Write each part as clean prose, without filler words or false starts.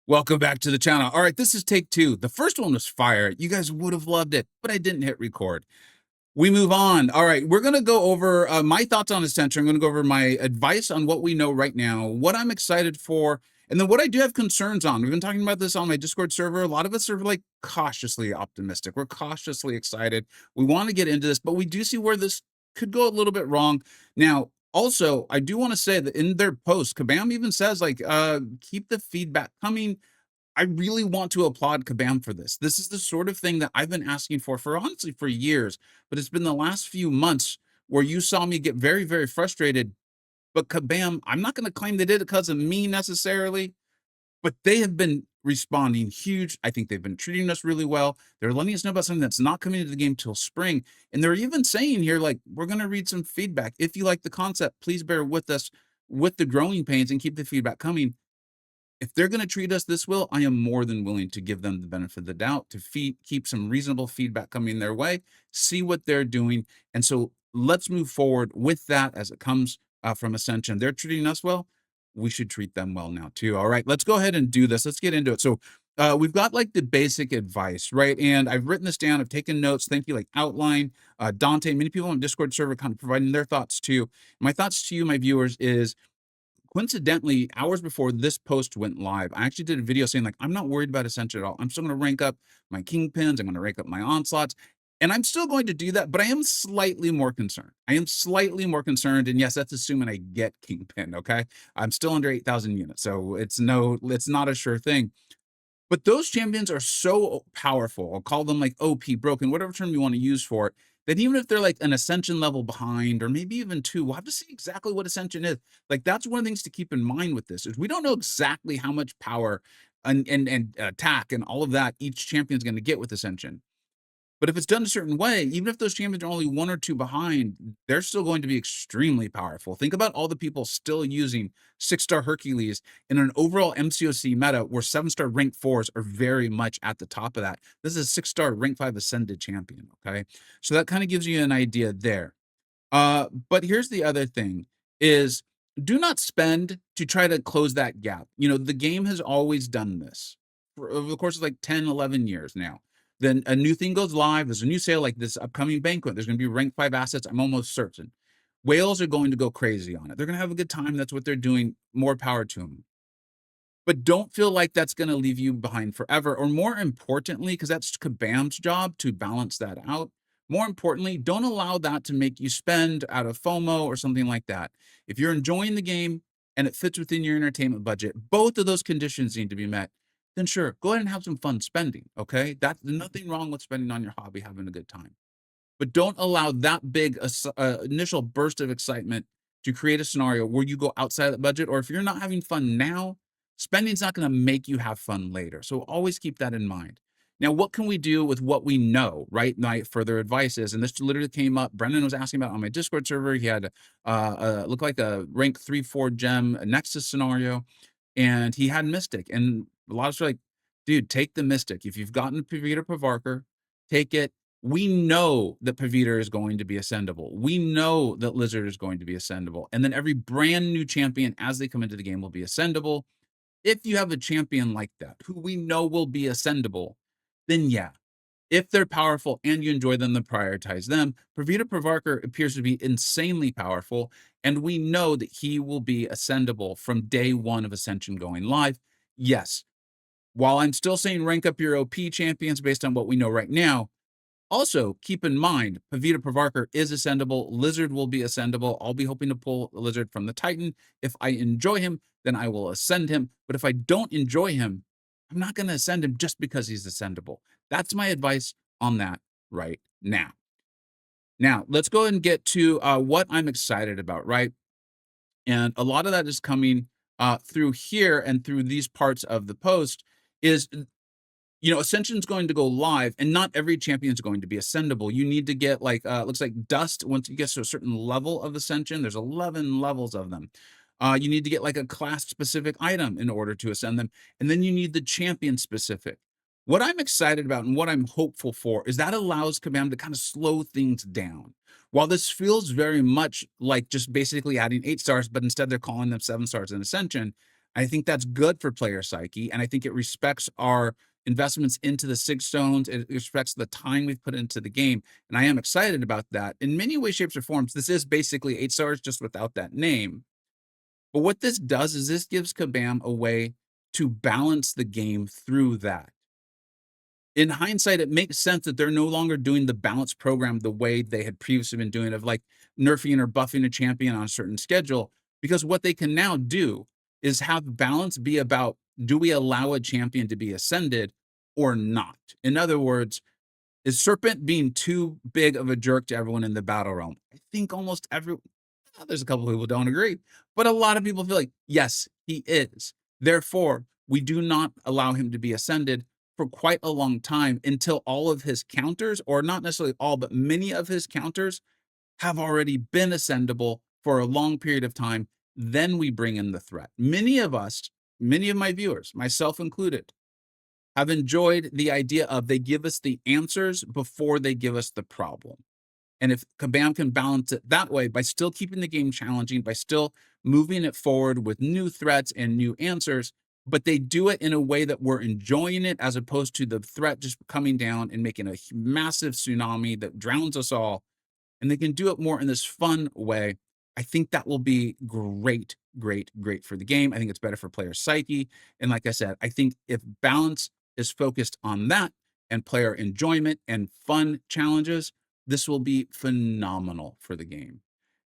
Welcome back to the channel. All right, this is take two. The first one was fire. You guys would have loved it, but I didn't hit record. We move on. All right, we're going to go over my thoughts on Ascension. I'm going to go over my advice on what we know right now, what I'm excited for, and then what I do have concerns on. We've been talking about this on my Discord server. A lot of us are like cautiously optimistic. We're cautiously excited. We want to get into this, but we do see where this could go a little bit wrong. Now, also, I do want to say that in their post, Kabam even says, like, keep the feedback coming. I really want to applaud Kabam for this. This is the sort of thing that I've been asking for honestly for years, but it's been the last few months where you saw me get very, very frustrated. But Kabam, I'm not going to claim they did it because of me necessarily, but they have been responding huge. I think they've been treating us really well. They're letting us know about something that's not coming into the game till spring. And they're even saying here, like, we're going to read some feedback. If you like the concept, please bear with us with the growing pains and keep the feedback coming. If they're going to treat us this well, I am more than willing to give them the benefit of the doubt to keep some reasonable feedback coming their way, see what they're doing. And so let's move forward with that as it comes from Ascension. They're treating us well. We should treat them well now too. All right, let's go ahead and do this. Let's get into it. So we've got like the basic advice, right? And I've written this down. I've taken notes. Thank you, like Outline, Dante, many people on Discord server kind of providing their thoughts too. My thoughts to you, my viewers, is coincidentally, hours before this post went live, I actually did a video saying, like, I'm not worried about Ascension at all. I'm still going to rank up my kingpins. I'm going to rank up my onslaughts. And I'm still going to do that, but I am slightly more concerned. I am slightly more concerned. And yes, that's assuming I get kingpin. Okay. I'm still under 8,000 units. So it's not a sure thing. But those champions are so powerful. I'll call them like OP, broken, whatever term you want to use for it, that even if they're like an Ascension level behind, or maybe even two, we'll have to see exactly what Ascension is. Like, that's one of the things to keep in mind with this is we don't know exactly how much power and attack and all of that each champion is going to get with Ascension. But if it's done a certain way, even if those champions are only one or two behind, they're still going to be extremely powerful. Think about all the people still using 6-star Hercules in an overall MCoC meta where 7-star rank 4s are very much at the top of that. This is a 6-star rank 5 ascended champion, okay? So that kind of gives you an idea there. But here's the other thing is do not spend to try to close that gap. You know, the game has always done this for over the course of like 10, 11 years now. Then a new thing goes live. There's a new sale like this upcoming banquet. There's going to be rank 5 assets. I'm almost certain. Whales are going to go crazy on it. They're going to have a good time. That's what they're doing. More power to them. But don't feel like that's going to leave you behind forever. Or more importantly, because that's Kabam's job to balance that out. More importantly, don't allow that to make you spend out of FOMO or something like that. If you're enjoying the game and it fits within your entertainment budget, both of those conditions need to be met, then sure, go ahead and have some fun spending, okay? That's nothing wrong with spending on your hobby, having a good time. But don't allow that big initial burst of excitement to create a scenario where you go outside of the budget, or if you're not having fun now, spending's not going to make you have fun later. So always keep that in mind. Now, what can we do with what we know, right? My further advice is, and this literally came up, Brendan was asking about on my Discord server. He had looked like a rank 3-4 gem, a Nexus scenario, and he had Mystic. And a lot of us are like, dude, take the Mystic. If you've gotten Pavita Pravarkar, take it. We know that Pavita is going to be ascendable. We know that Lizard is going to be ascendable. And then every brand new champion as they come into the game will be ascendable. If you have a champion like that, who we know will be ascendable, then yeah, if they're powerful and you enjoy them, then prioritize them. Pavita Pravarkar appears to be insanely powerful, and we know that he will be ascendable from day one of Ascension going live. Yes, while I'm still saying rank up your OP champions based on what we know right now, also, keep in mind, Pavita Pravarkar is ascendable. Lizard will be ascendable. I'll be hoping to pull the Lizard from the Titan. If I enjoy him, then I will ascend him. But if I don't enjoy him, I'm not going to ascend him just because he's ascendable. That's my advice on that right now. Now, let's go and get to what I'm excited about, right? And a lot of that is coming through here and through these parts of the post is Ascension's going to go live, and not every champion is going to be ascendable. You need to get like, looks like Dust. Once you get to a certain level of Ascension, there's 11 levels of them. You need to get like a class-specific item in order to ascend them, and then you need the champion-specific. What I'm excited about and what I'm hopeful for is that allows Kabam to kind of slow things down. While this feels very much like just basically adding 8 stars, but instead they're calling them 7 stars in Ascension, I think that's good for player psyche, and I think it respects our investments into the 6 stones. It respects the time we've put into the game, and I am excited about that. In many ways, shapes, or forms, this is basically 8 stars just without that name. But what this does is this gives Kabam a way to balance the game through that. In hindsight, it makes sense that they're no longer doing the balance program the way they had previously been doing, of like nerfing or buffing a champion on a certain schedule, because what they can now do is have balance be about, do we allow a champion to be ascended or not? In other words, is Serpent being too big of a jerk to everyone in the battle realm? I think almost there's a couple people who don't agree, but a lot of people feel like, yes, he is. Therefore, we do not allow him to be ascended for quite a long time until all of his counters, or not necessarily all, but many of his counters have already been ascendable for a long period of time. Then we bring in the threat. Many of us, many of my viewers, myself included, have enjoyed the idea of they give us the answers before they give us the problem. And if Kabam can balance it that way by still keeping the game challenging, by still moving it forward with new threats and new answers, but they do it in a way that we're enjoying it, as opposed to the threat just coming down and making a massive tsunami that drowns us all, and they can do it more in this fun way, I think that will be great, great, great for the game. I think it's better for player psyche. And like I said, I think if balance is focused on that and player enjoyment and fun challenges, this will be phenomenal for the game.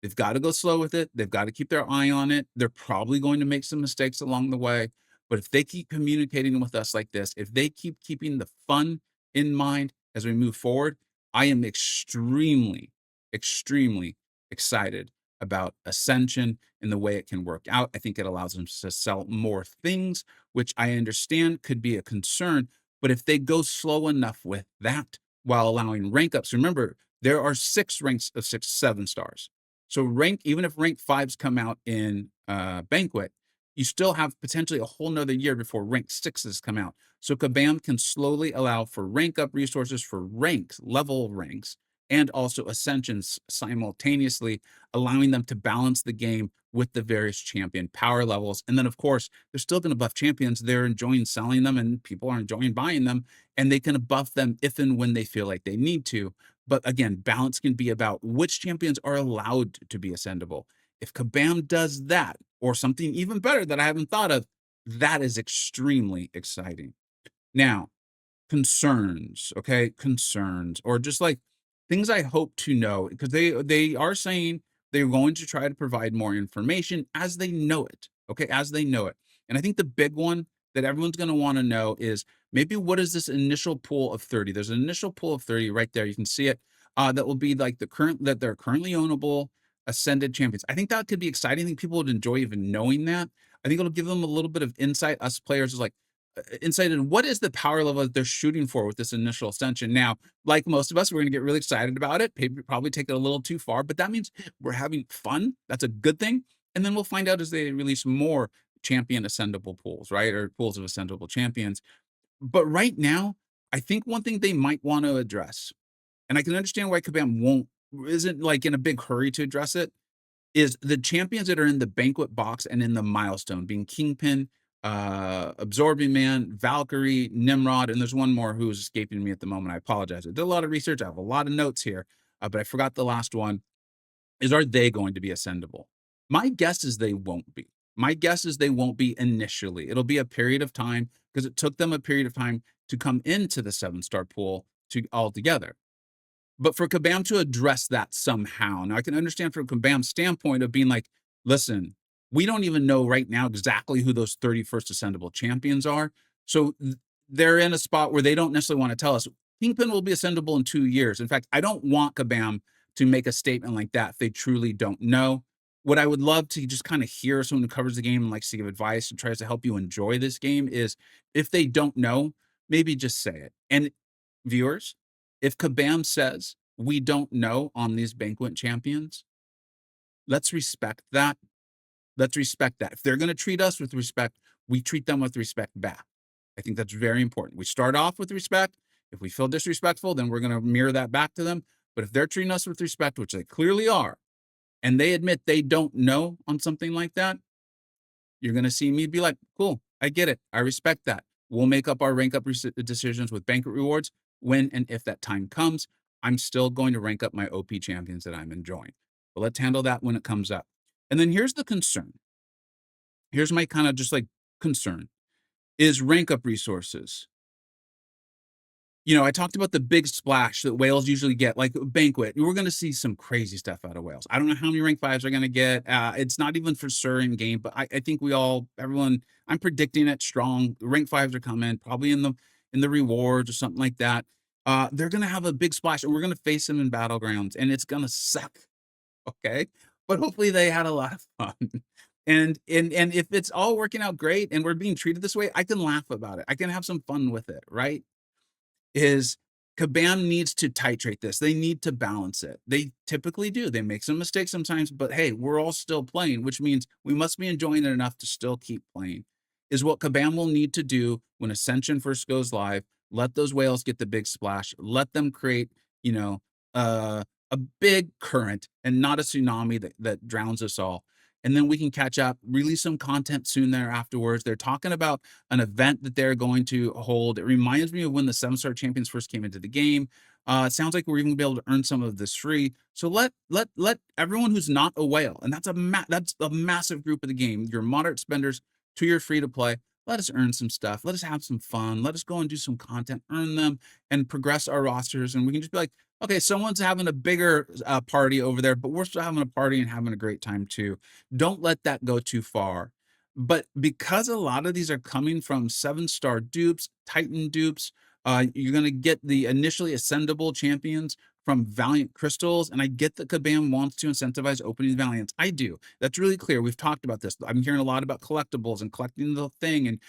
They've got to go slow with it. They've got to keep their eye on it. They're probably going to make some mistakes along the way. But if they keep communicating with us like this, if they keep keeping the fun in mind as we move forward, I am extremely, extremely excited about Ascension and the way it can work out. I think it allows them to sell more things, which I understand could be a concern. But if they go slow enough with that while allowing rank ups, remember, there are 6 ranks of 6, 7 stars. So even if rank 5s come out in Banquet, you still have potentially a whole nother year before rank 6s come out. So Kabam can slowly allow for rank up resources for ranks, level ranks, and also ascensions simultaneously, allowing them to balance the game with the various champion power levels. And then, of course, they're still going to buff champions. They're enjoying selling them, and people are enjoying buying them, and they can buff them if and when they feel like they need to. But again, balance can be about which champions are allowed to be ascendable. If Kabam does that, or something even better that I haven't thought of, that is extremely exciting. Now, concerns, okay? Concerns, or just like things I hope to know, because they are saying they're going to try to provide more information as they know it, okay? As they know it. And I think the big one that everyone's going to want to know is, maybe what is this initial pool of 30? There's an initial pool of 30 right there. You can see it. That will be like that they're currently ownable ascended champions. I think that could be exciting. I think people would enjoy even knowing that. I think it'll give them a little bit of insight. Us players is like, insight in what is the power level that they're shooting for with this initial ascension. Now, like most of us, we're going to get really excited about it, probably take it a little too far, but that means we're having fun. That's a good thing. And then we'll find out as they release more champion ascendable pools, right? Or pools of ascendable champions. But right now, I think one thing they might want to address, and I can understand why Kabam isn't like in a big hurry to address it, is the champions that are in the Banquet box and in the milestone, being Kingpin, Absorbing Man, Valkyrie, Nimrod, and there's one more who's escaping me at the moment. I apologize. I did a lot of research. I have a lot of notes here, but I forgot the last one. Are they going to be ascendable? My guess is they won't be. My guess is they won't be initially. It'll be a period of time, because it took them a period of time to come into the 7-star pool altogether. But for Kabam to address that somehow, now I can understand from Kabam's standpoint of being like, listen, we don't even know right now exactly who those 31st ascendable champions are. So they're in a spot where they don't necessarily want to tell us. Kingpin will be ascendable in 2 years. In fact, I don't want Kabam to make a statement like that if they truly don't know. What I would love to just kind of hear someone who covers the game and likes to give advice and tries to help you enjoy this game is, if they don't know, maybe just say it. And viewers, if Kabam says we don't know on these Banquet champions, let's respect that. Let's respect that. If they're going to treat us with respect, we treat them with respect back. I think that's very important. We start off with respect. If we feel disrespectful, then we're going to mirror that back to them. But if they're treating us with respect, which they clearly are, and they admit they don't know on something like that, You're gonna see me be like, "Cool, I get it. I respect that. We'll make up our rank up decisions with banquet rewards when and if that time comes. I'm still going to rank up my OP champions that I'm enjoying. But let's handle that when it comes up." And then here's the concern. Here's my kind of just like concern is rank up resources. I talked about the big splash that whales usually get, like banquet. We're going to see some crazy stuff out of whales. I don't know how many rank fives are going to get. It's not even for sure in game, but I think everyone, I'm predicting it strong. Rank fives are coming, probably in the rewards or something like that. They're going to have a big splash, and we're going to face them in battlegrounds, and it's going to suck. Okay, but hopefully they had a lot of fun. And if it's all working out great and we're being treated this way, I can laugh about it. I can have some fun with it, right? Is Kabam needs to titrate this. They need to balance it. They typically do. They make some mistakes sometimes, but hey, we're all still playing, which means we must be enjoying it enough to still keep playing. Is what Kabam will need to do when Ascension first goes live. Let those whales get the big splash. Let them create, you know, a big current and not a tsunami that drowns us all. And then we can catch up, release some content soon there afterwards. They're talking about an event that they're going to hold. It reminds me of when the 7-star champions first came into the game. It sounds like we're even gonna be able to earn some of this free. So let everyone who's not a whale, and that's a massive group of the game. Your moderate spenders to your free to play. Let us earn some stuff. Let us have some fun. Let us go and do some content, earn them, and progress our rosters. And we can just be like, okay, someone's having a bigger party over there, but we're still having a party and having a great time too. Don't let that go too far. But because a lot of these are coming from 7-star dupes, Titan dupes, you're going to get the initially ascendable champions from Valiant crystals. And I get that Kabam wants to incentivize opening Valiants. I do. That's really clear. We've talked about this. I'm hearing a lot about collectibles and collecting the thing and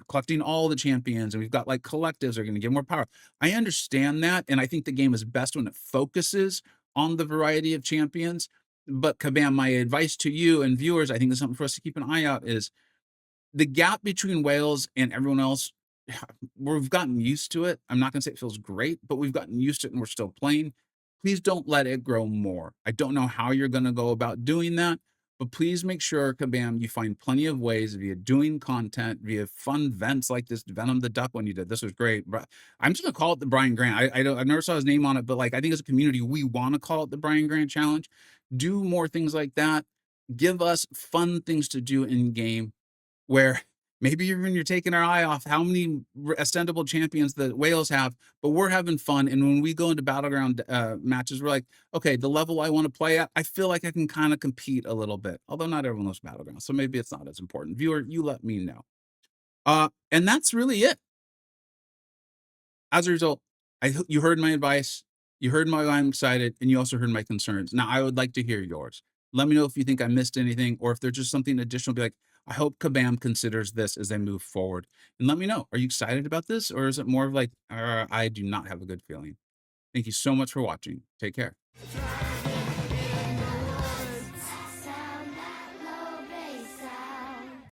collecting all the champions. And we've got like collectives are going to give more power. I understand that. And I think the game is best when it focuses on the variety of champions. But Kabam, my advice to you and viewers, I think is something for us to keep an eye out is the gap between whales and everyone else. We've gotten used to it. I'm not going to say it feels great, but we've gotten used to it and we're still playing. Please don't let it grow more. I don't know how you're going to go about doing that, but please make sure, Kabam, you find plenty of ways via doing content, via fun vents like this Venom the Duck one you did. This was great. I'm just going to call it the Brian Grant. I never saw his name on it, but like I think as a community, we want to call it the Brian Grant Challenge. Do more things like that. Give us fun things to do in game where maybe even you're taking our eye off how many ascendable champions the whales have, but we're having fun. And when we go into battleground matches, we're like, okay, the level I want to play at, I feel like I can kind of compete a little bit, although not everyone knows battleground. So maybe it's not as important. Viewer, you let me know. And that's really it. As a result, you heard my advice, you heard why I'm excited, and you also heard my concerns. Now, I would like to hear yours. Let me know if you think I missed anything, or if there's just something additional. Be like, I hope Kabam considers this as they move forward, and let me know. Are you excited about this, or is it more of like, I do not have a good feeling? Thank you so much for watching. Take care.